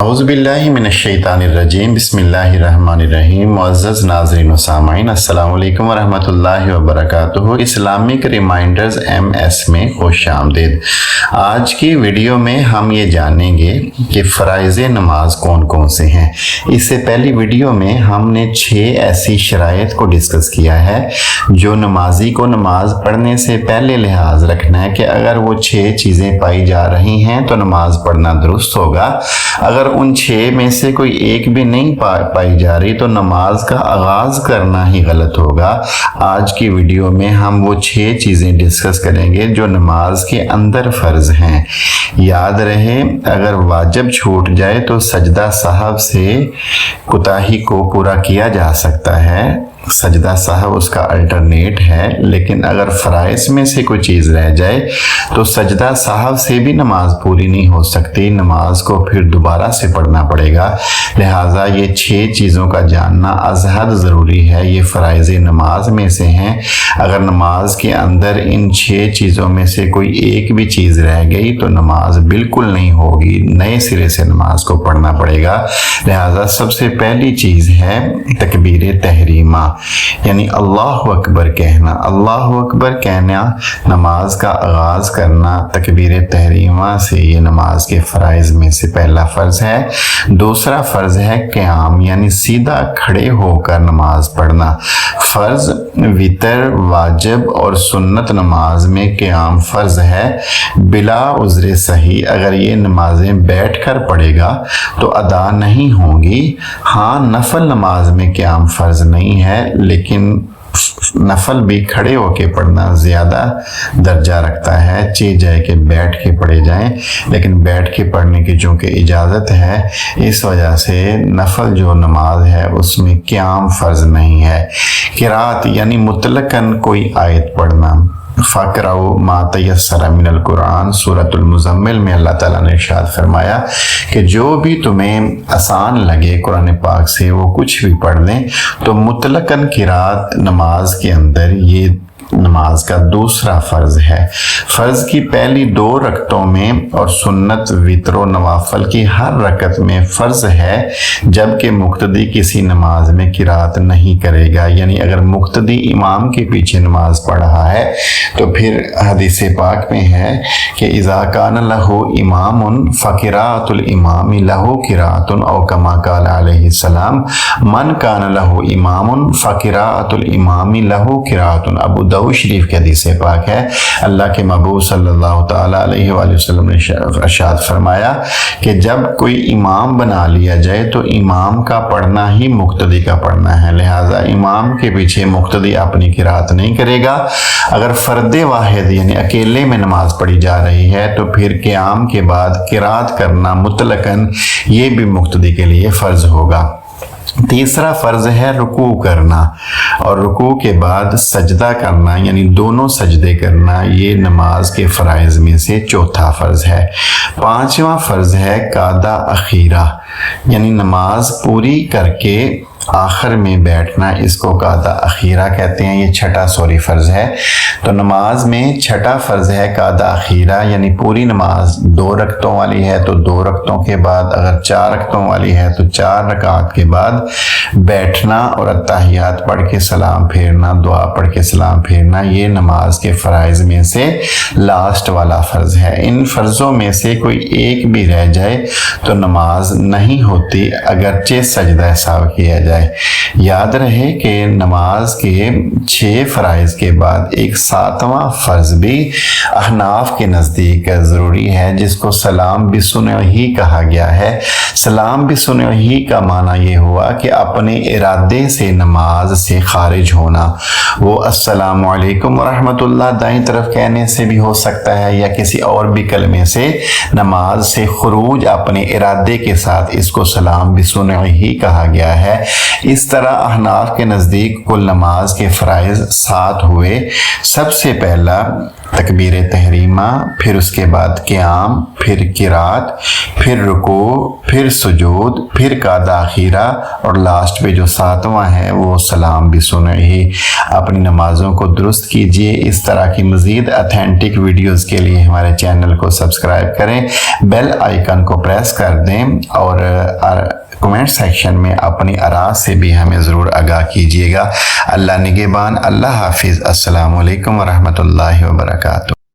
اعوذ باللہ من الشیطان الرجیم بسم اللہ الرحمن الرحیم۔ معزز ناظرین و سامعین، السلام علیکم ورحمۃ اللہ وبرکاتہ۔ اسلامک ریمائنڈرز MS میں خوش آمدید۔ آج کی ویڈیو میں ہم یہ جانیں گے کہ فرائض نماز کون کون سے ہیں۔ اس سے پہلی ویڈیو میں ہم نے 6 ایسی شرائط کو ڈسکس کیا ہے جو نمازی کو نماز پڑھنے سے پہلے لحاظ رکھنا ہے کہ اگر وہ 6 چیزیں پائی جا رہی ہیں تو نماز پڑھنا درست ہوگا۔ اگر ان 6 میں سے کوئی ایک بھی نہیں پائی جا رہی تو نماز کا آغاز کرنا ہی غلط ہوگا۔ آج کی ویڈیو میں ہم وہ 6 چیزیں ڈسکس کریں گے جو نماز کے اندر فرض ہیں۔ یاد رہے، اگر واجب چھوٹ جائے تو سجدہ سہو سے کوتاہی کو پورا کیا جا سکتا ہے، سجدہ سہو اس کا الٹرنیٹ ہے، لیکن اگر فرائض میں سے کوئی چیز رہ جائے تو سجدہ سہو سے بھی نماز پوری نہیں ہو سکتی، نماز کو پھر دوبارہ سے پڑھنا پڑے گا۔ لہٰذا یہ 6 چیزوں کا جاننا از حد ضروری ہے، یہ فرائض نماز میں سے ہیں۔ اگر نماز کے اندر ان 6 چیزوں میں سے کوئی ایک بھی چیز رہ گئی تو نماز بالکل نہیں ہوگی، نئے سرے سے نماز کو پڑھنا پڑے گا۔ لہٰذا سب سے پہلی چیز ہے تکبیر تحریمہ، یعنی اللہ اکبر کہنا۔ اللہ اکبر کہنا، نماز کا آغاز کرنا تکبیر تحریمہ سے، یہ نماز کے فرائض میں سے پہلا فرض ہے۔ دوسرا فرض ہے قیام، یعنی سیدھا کھڑے ہو کر نماز پڑھنا۔ فرض، وتر، واجب اور سنت نماز میں قیام فرض ہے بلا عذر صحیح۔ اگر یہ نمازیں بیٹھ کر پڑھے گا تو ادا نہیں ہوں گی۔ ہاں، نفل نماز میں قیام فرض نہیں ہے، لیکن نفل بھی کھڑے ہو کے پڑھنا زیادہ درجہ رکھتا ہے، چاہے جائے کہ بیٹھ کے پڑھے جائیں، لیکن بیٹھ کے پڑھنے کی چونکہ اجازت ہے، اس وجہ سے نفل جو نماز ہے اس میں قیام فرض نہیں ہے۔ قرات یعنی مطلقاً کوئی آیت پڑھنا۔ فَقْرَؤْا مَا تَيَسَّرَ مِنَ الْقُرْآنِ سورۃ المزمل میں اللہ تعالیٰ نے ارشاد فرمایا کہ جو بھی تمہیں آسان لگے قرآن پاک سے وہ کچھ بھی پڑھ لیں۔ تو مطلقاً قرات نماز کے اندر یہ نماز کا دوسرا فرض ہے۔ فرض کی پہلی 2 رکعتوں میں اور سنت، وتر و نوافل کی ہر رکعت میں فرض ہے، جبکہ مقتدی کسی نماز میں قرات نہیں کرے گا۔ یعنی اگر مقتدی امام کے پیچھے نماز پڑھ رہا ہے تو پھر حدیث پاک میں ہے کہ اذا کان لہ امام فقراءۃ الامام لہ قراءۃ او کما قال علیہ السلام من کان لہ امام فقراءۃ الامام لہ قراءۃ۔ ابو داؤد شریف کے حدیث پاک ہے، اللہ کے محبوب صلی اللہ تعالیٰ علیہ وآلہ وسلم نے ارشاد فرمایا کہ جب کوئی امام بنا لیا جائے تو امام کا پڑھنا ہی مقتدی کا پڑھنا ہے، لہٰذا امام کے پیچھے مقتدی اپنی قرات نہیں کرے گا۔ اگر فرد واحد یعنی اکیلے میں نماز پڑھی جا رہی ہے تو پھر قیام کے بعد قرات کرنا مطلقاً یہ بھی مقتدی کے لیے فرض ہوگا۔ تیسرا فرض ہے رکوع کرنا، اور رکوع کے بعد سجدہ کرنا، یعنی دونوں سجدے کرنا، یہ نماز کے فرائض میں سے چوتھا فرض ہے۔ 5واں فرض ہے قعدہ اخیرہ، یعنی نماز پوری کر کے آخر میں بیٹھنا، اس کو قعدہ اخیرہ کہتے ہیں۔ یہ 6واں فرض ہے۔ تو نماز میں 6واں فرض ہے قعدہ اخیرہ، یعنی پوری نماز 2 رکعتوں والی ہے تو 2 رکعتوں کے بعد، اگر 4 رکعتوں والی ہے تو 4 رکعات کے بعد بیٹھنا اور اتحیات پڑھ کے سلام پھیرنا، دعا پڑھ کے سلام پھیرنا، یہ نماز کے فرائض میں سے لاسٹ والا فرض ہے۔ ان فرضوں میں سے کوئی ایک بھی رہ جائے تو نماز نہیں ہوتی، اگرچہ سجدہ سہو کیا جائے۔ یاد رہے کہ نماز کے 6 فرائض کے بعد ایک 7واں فرض بھی احناف کے نزدیک ضروری ہے، جس کو سلام بسنعہ کہا گیا ہے۔ سلام بسنعہ کا معنی یہ ہوا کہ اپنے ارادے سے نماز سے خارج ہونا۔ وہ السلام علیکم ورحمۃ اللہ دائیں طرف کہنے سے بھی ہو سکتا ہے، یا کسی اور بھی کلمے سے نماز سے خروج اپنے ارادے کے ساتھ، اس کو سلام بسنعہ کہا گیا ہے۔ اس طرح احناف کے نزدیک کل نماز کے فرائض 7 ہوئے۔ سب سے پہلا تکبیر تحریمہ، پھر اس کے بعد قیام، پھر قرات، پھر رکوع، پھر سجود، پھر قعدہ اخیرہ، اور لاسٹ پہ جو 7واں ہے وہ سلام بھی سنے ہی اپنی نمازوں کو درست کیجئے۔ اس طرح کی مزید اتھینٹک ویڈیوز کے لیے ہمارے چینل کو سبسکرائب کریں، بیل آئیکن کو پریس کر دیں، اور کمنٹ سیکشن میں اپنی آراء سے بھی ہمیں ضرور آگاہ کیجیے گا۔ اللہ نگہبان، اللہ حافظ، السلام علیکم ورحمۃ اللہ وبرکاتہ۔